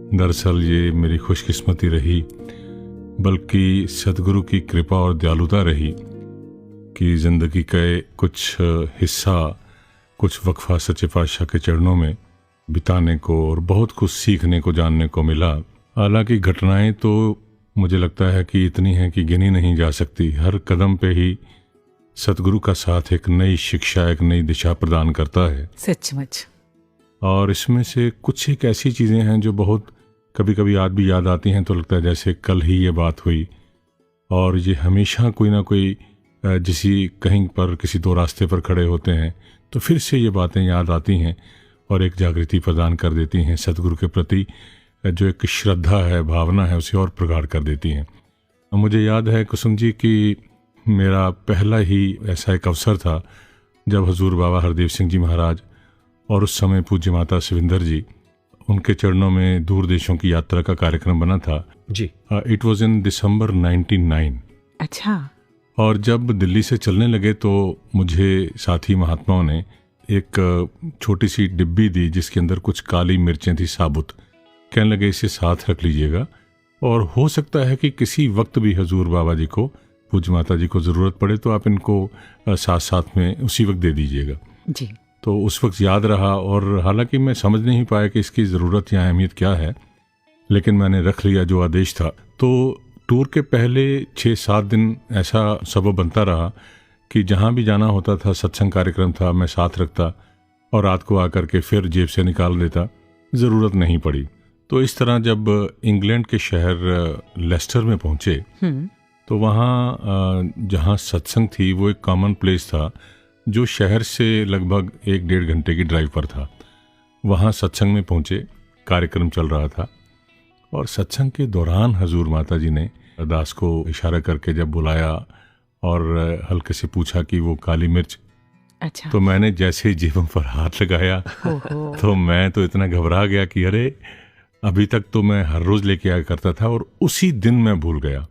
दरअसल ये मेरी खुशकिस्मती रही, बल्कि सदगुरु की कृपा और दयालुता रही कि ज़िंदगी का कुछ हिस्सा, कुछ वक्फा सच्चे पातशाह के चरणों में बिताने को और बहुत कुछ सीखने को, जानने को मिला। हालांकि घटनाएं तो मुझे लगता है कि इतनी हैं कि गिनी नहीं जा सकती। हर कदम पे ही सतगुरु का साथ एक नई शिक्षा, एक नई दिशा प्रदान करता है। सचमुच। और इसमें से कुछ एक ऐसी चीज़ें हैं जो बहुत कभी कभी आज भी याद आती हैं, तो लगता है जैसे कल ही ये बात हुई। और ये हमेशा कोई ना कोई कहीं पर किसी दो रास्ते पर खड़े होते हैं तो फिर से ये बातें याद आती हैं और एक जागृति प्रदान कर देती हैं। सतगुरु के प्रति जो एक श्रद्धा है, भावना है, उसे और प्रगाढ़ कर देती हैं। मुझे याद है कुसुम जी कि मेरा पहला ही ऐसा एक अवसर था जब हजूर बाबा हरदेव सिंह जी महाराज और उस समय पूज्य माता शिविंदर जी, उनके चरणों में दूर देशों की यात्रा का कार्यक्रम बना था जी। इट वॉज इन दिसंबर 1999। अच्छा। और जब दिल्ली से चलने लगे तो मुझे साथी महात्माओं ने एक छोटी सी डिब्बी दी जिसके अंदर कुछ काली मिर्चें थी साबुत। कहने लगे इसे साथ रख लीजिएगा और हो सकता है कि किसी वक्त भी हजूर बाबा जी को, पूज्य माता जी को ज़रूरत पड़े तो आप इनको साथ साथ में उसी वक्त दे दीजिएगा। जी। तो उस वक्त याद रहा और हालांकि मैं समझ नहीं पाया कि इसकी ज़रूरत या अहमियत क्या है, लेकिन मैंने रख लिया जो आदेश था। तो टूर के पहले 6-7 दिन ऐसा सबब बनता रहा कि जहाँ भी जाना होता था, सत्संग कार्यक्रम था, मैं साथ रखता और रात को आकर के फिर जेब से निकाल देता, ज़रूरत नहीं पड़ी। तो इस तरह जब इंग्लैंड के शहर लेस्टर में पहुँचे तो वहाँ जहाँ सत्संग थी वो एक कॉमन प्लेस था जो शहर से लगभग 1-1.5 घंटे की ड्राइव पर था। वहाँ सत्संग में पहुँचे, कार्यक्रम चल रहा था और सत्संग के दौरान हजूर माता जी ने दास को इशारा करके जब बुलाया और हल्के से पूछा कि वो काली मिर्च। अच्छा। तो मैंने जैसे ही जेबों पर हाथ लगाया तो मैं तो इतना घबरा गया कि अरे, अभी तक तो मैं हर रोज लेके आया करता था और उसी दिन मैं भूल गया।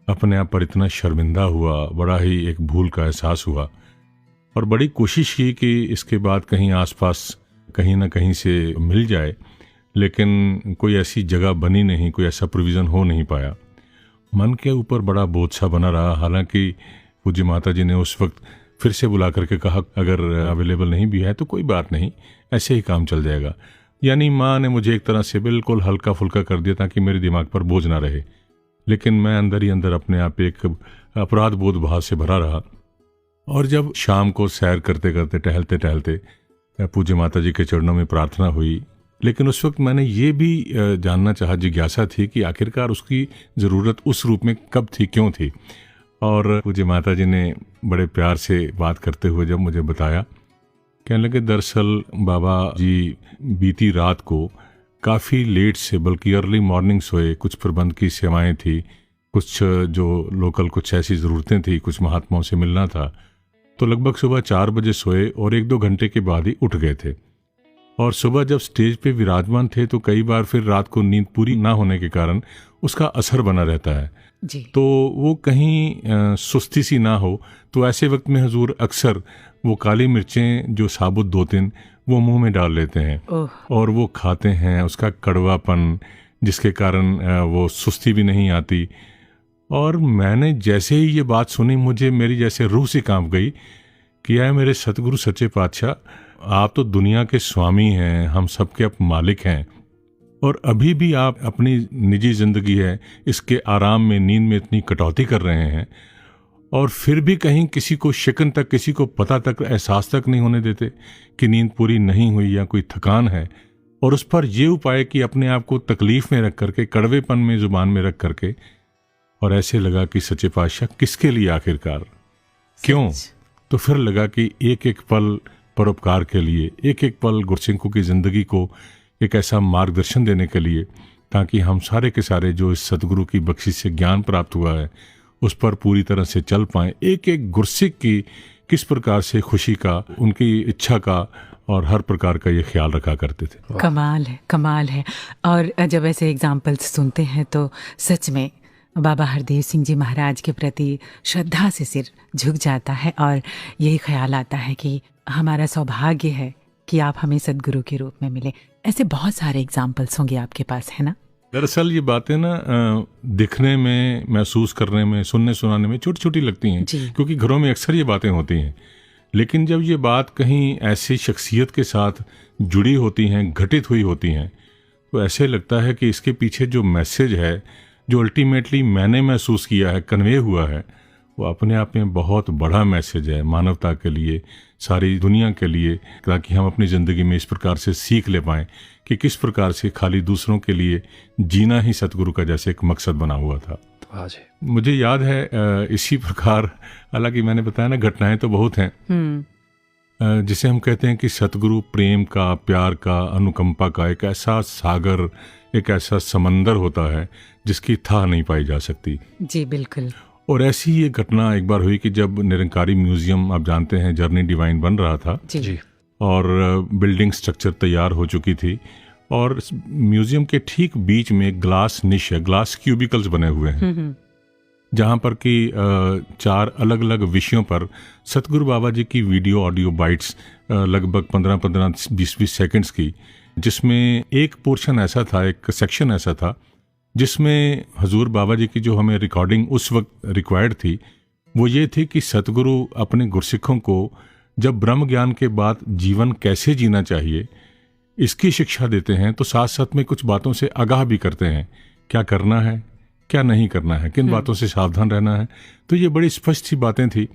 अपने आप पर इतना शर्मिंदा हुआ, बड़ा ही एक भूल का एहसास हुआ और बड़ी कोशिश की कि इसके बाद कहीं आसपास कहीं ना कहीं से मिल जाए, लेकिन कोई ऐसी जगह बनी नहीं, कोई ऐसा प्रोविज़न हो नहीं पाया। मन के ऊपर बड़ा बोझ सा बना रहा। हालांकि पूज्य माता जी ने उस वक्त फिर से बुला करके कहा अगर अवेलेबल नहीं भी है तो कोई बात नहीं, ऐसे ही काम चल जाएगा। यानी माँ ने मुझे एक तरह से बिल्कुल हल्का फुल्का कर दिया ताकि मेरे दिमाग पर बोझ ना रहे। लेकिन मैं अंदर ही अंदर अपने आप एक अपराध बोध भाव से भरा रहा। और जब शाम को सैर करते करते, टहलते टहलते पूज्य माता जी के चरणों में प्रार्थना हुई, लेकिन उस वक्त मैंने ये भी जानना चाहा, जिज्ञासा थी कि आखिरकार उसकी ज़रूरत उस रूप में कब थी, क्यों थी। और पूज्य माता जी ने बड़े प्यार से बात करते हुए जब मुझे बताया, कहने लगे दरअसल बाबा जी बीती रात को काफ़ी लेट से, बल्कि अर्ली मॉर्निंग सोए। कुछ प्रबंध की सेवाएं थी, कुछ जो लोकल कुछ ऐसी ज़रूरतें थी, कुछ महात्माओं से मिलना था, तो लगभग सुबह 4 बजे सोए और 1-2 घंटे के बाद ही उठ गए थे। और सुबह जब स्टेज पे विराजमान थे तो कई बार फिर रात को नींद पूरी ना होने के कारण उसका असर बना रहता है जी। तो वो कहीं सुस्ती सी ना हो, तो ऐसे वक्त में हजूर अक्सर वो काली मिर्चें जो साबुत 2-3 वो मुंह में डाल लेते हैं और वो खाते हैं। उसका कड़वापन जिसके कारण वो सुस्ती भी नहीं आती। और मैंने जैसे ही ये बात सुनी, मुझे मेरी जैसे रूह से कांप गई कि आए मेरे सतगुरु सच्चे पातशाह, आप तो दुनिया के स्वामी हैं, हम सबके अब मालिक हैं, और अभी भी आप अपनी निजी जिंदगी है इसके आराम में, नींद में इतनी कटौती कर रहे हैं और फिर भी कहीं किसी को शिकन तक, किसी को पता तक, एहसास तक नहीं होने देते कि नींद पूरी नहीं हुई या कोई थकान है। और उस पर यह उपाय कि अपने आप को तकलीफ में रख करके, कड़वेपन में जुबान में रख करके, और ऐसे लगा कि सच्चे पातशाह किसके लिए आखिरकार, क्यों? तो फिर लगा कि एक एक पल परोपकार के लिए, एक एक पल गुरसिंह की ज़िंदगी को एक ऐसा मार्गदर्शन देने के लिए, ताकि हम सारे के सारे जो इस सतगुरु की बख्शिश से ज्ञान प्राप्त हुआ है उस पर पूरी तरह से चल पाएं। एक एक गुरसिंह की किस प्रकार से खुशी का, उनकी इच्छा का और हर प्रकार का ये ख्याल रखा करते थे। कमाल है, कमाल है। और जब ऐसे एग्जाम्पल्स सुनते हैं तो सच में बाबा हरदेव सिंह जी महाराज के प्रति श्रद्धा से सिर झुक जाता है और यही ख्याल आता है कि हमारा सौभाग्य है कि आप हमें सदगुरु के रूप में मिले? ऐसे बहुत सारे एग्जाम्पल्स होंगे आपके पास, है ना? दरअसल ये बातें ना दिखने में, महसूस करने में, सुनने सुनाने में छोटी छोटी लगती हैं, क्योंकि घरों में अक्सर ये बातें होती हैं। लेकिन जब ये बात कहीं ऐसी शख्सियत के साथ जुड़ी होती हैं, घटित हुई होती हैं, तो ऐसे लगता है कि इसके पीछे जो मैसेज है, जो अल्टीमेटली मैंने महसूस किया है, कन्वे हुआ है, वो अपने आप में बहुत बड़ा मैसेज है मानवता के लिए, सारी दुनिया के लिए, ताकि हम अपनी ज़िंदगी में इस प्रकार से सीख ले पाएं कि किस प्रकार से खाली दूसरों के लिए जीना ही सतगुरु का जैसे एक मकसद बना हुआ था। मुझे याद है इसी प्रकार, हालांकि मैंने बताया ना, घटनाएं तो बहुत हैं, जिसे हम कहते हैं कि सतगुरु प्रेम का, प्यार का, अनुकंपा का एक ऐसा सागर, एक ऐसा समंदर होता है जिसकी था नहीं पाई जा सकती। जी बिल्कुल। और ऐसी ये घटना एक बार हुई कि जब निरंकारी म्यूजियम, आप जानते हैं, जर्नी डिवाइन बन रहा था जी। और बिल्डिंग स्ट्रक्चर तैयार हो चुकी थी, और म्यूजियम के ठीक बीच में ग्लास निश है, ग्लास क्यूबिकल्स बने हुए हैं, जहाँ पर कि 4 अलग अलग विषयों पर सतगुरु बाबा जी की वीडियो ऑडियो बाइट्स, लगभग 15-15, 20-20 सेकंड्स की, जिसमें एक पोर्शन ऐसा था, एक सेक्शन ऐसा था जिसमें हजूर बाबा जी की जो हमें रिकॉर्डिंग उस वक्त रिक्वायर्ड थी, वो ये थी कि सतगुरु अपने गुरसिखों को जब ब्रह्म ज्ञान के बाद जीवन कैसे जीना चाहिए इसकी शिक्षा देते हैं, तो साथ साथ में कुछ बातों से आगाह भी करते हैं, क्या करना है, क्या नहीं करना है, किन बातों से सावधान रहना है। तो ये बड़ी स्पष्ट सी बातें थी।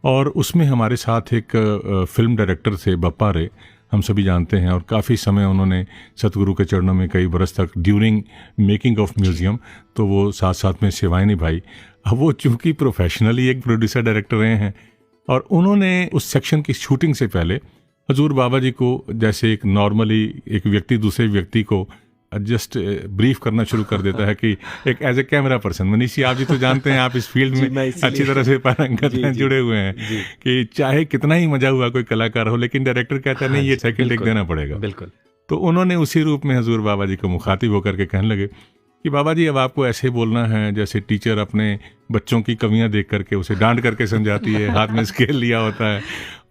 और उसमें हमारे साथ एक फिल्म डायरेक्टर थे, बप्पा रे, हम सभी जानते हैं, और काफ़ी समय उन्होंने सतगुरु के चरणों में कई बरस तक ड्यूरिंग मेकिंग ऑफ म्यूजियम, तो वो साथ साथ में सेवाएं निभाई। अब वो चूँकि प्रोफेशनली एक प्रोड्यूसर डायरेक्टर रहे हैं, और उन्होंने उस सेक्शन की शूटिंग से पहले हजूर बाबा जी को, जैसे एक नॉर्मली एक व्यक्ति दूसरे व्यक्ति को जस्ट ब्रीफ करना शुरू कर देता है कि एक as a camera person, Manish ji आप जी तो जानते हैं, आप इस फील्ड में अच्छी तरह से पारंगत हैं, जुड़े हुए हैं, कि चाहे कितना ही मजा हुआ कोई कलाकार हो, लेकिन डायरेक्टर कहता है नहीं, ये सेकंड टेक देना पड़ेगा। बिल्कुल। तो उन्होंने उसी रूप में हजूर बाबा जी को मुखातिब होकर के कहने लगे कि बाबा जी अब आपको ऐसे बोलना है जैसे टीचर अपने बच्चों की कमियां देख करके उसे डांट करके समझाती है, हाथ में स्केल लिया होता है,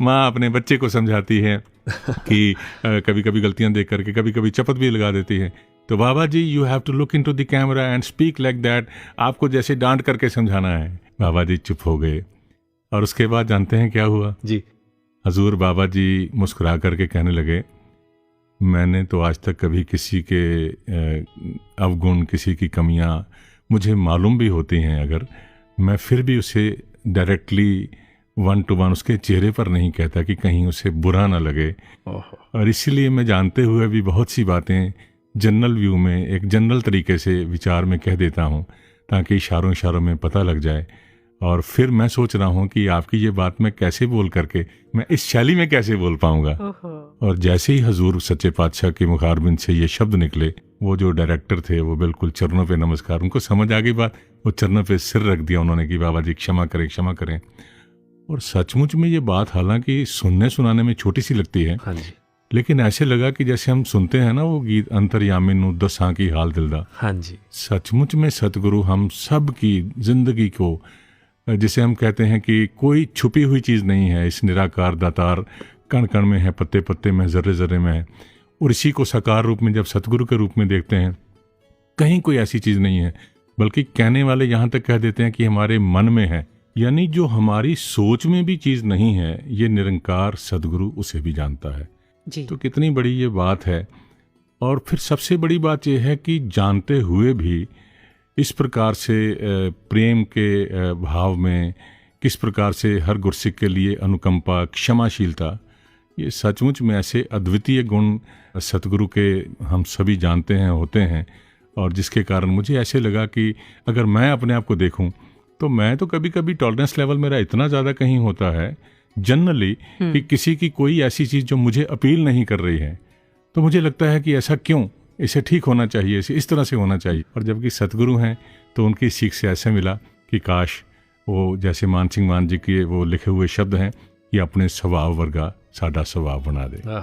माँ अपने बच्चे को समझाती है कि कभी कभी गलतियां देख करके कभी कभी चपत भी लगा देती है। तो बाबा जी, you have to look into the camera and speak like that, आपको जैसे डांट करके समझाना है। बाबा जी चुप हो गए, और उसके बाद जानते हैं क्या हुआ जी? हजूर बाबा जी मुस्कुरा करके कहने लगे, मैंने तो आज तक कभी किसी के अवगुण, किसी की कमियां मुझे मालूम भी होती हैं, अगर मैं फिर भी उसे डायरेक्टली 1 to 1 उसके चेहरे पर नहीं कहता कि कहीं उसे बुरा ना लगे। और इसीलिए मैं जानते हुए भी बहुत सी बातें जनरल व्यू में, एक जनरल तरीके से विचार में कह देता हूँ, ताकि इशारों इशारों में पता लग जाए। और फिर मैं सोच रहा हूँ कि आपकी ये बात मैं कैसे बोल करके, मैं इस शैली में कैसे बोल पाऊंगा। और जैसे ही हजूर सच्चे पातशाह के मुखारबिन से ये शब्द निकले, वो जो डायरेक्टर थे वो बिल्कुल चरणों पे नमस्कार, उनको समझ आ गई बात, वो चरणों पे सिर रख दिया उन्होंने कि बाबा जी क्षमा करें, क्षमा करें। और सचमुच में ये बात हालांकि सुनने सुनाने में छोटी सी लगती है, हाँ जी, लेकिन ऐसे लगा कि जैसे हम सुनते हैं ना वो गीत, अंतर्यामी नू दसां की हाल दिलदा। हाँ जी, सचमुच में सतगुरु हम सब की जिंदगी को, जिसे हम कहते हैं कि कोई छुपी हुई चीज़ नहीं है, इस निराकार दातार कण कण में है, पत्ते पत्ते में, जर्रे जर्रे में है। और इसी को साकार रूप में जब सतगुरु के रूप में देखते हैं, कहीं कोई ऐसी चीज़ नहीं है, बल्कि कहने वाले यहाँ तक कह देते हैं कि हमारे मन में है, यानी जो हमारी सोच में भी चीज़ नहीं है, ये निरंकार सतगुरु उसे भी जानता है जी। तो कितनी बड़ी ये बात है। और फिर सबसे बड़ी बात यह है कि जानते हुए भी इस प्रकार से प्रेम के भाव में, किस प्रकार से हर गुरसिक के लिए अनुकंपा, क्षमाशीलता, ये सचमुच में ऐसे अद्वितीय गुण सतगुरु के हम सभी जानते हैं, होते हैं। और जिसके कारण मुझे ऐसे लगा कि अगर मैं अपने आप को देखूं तो मैं तो कभी कभी टॉलरेंस लेवल मेरा इतना ज़्यादा कहीं होता है जनरली कि किसी की कोई ऐसी चीज़ जो मुझे अपील नहीं कर रही है, तो मुझे लगता है कि ऐसा क्यों, इसे ठीक होना चाहिए, इसे इस तरह से होना चाहिए। और जबकि सतगुरु हैं तो उनकी सीख से ऐसे मिला कि काश वो, जैसे मान सिंह मान जी के वो लिखे हुए शब्द हैं कि अपने स्वभाव वर्गा साडा स्वभाव बना दे।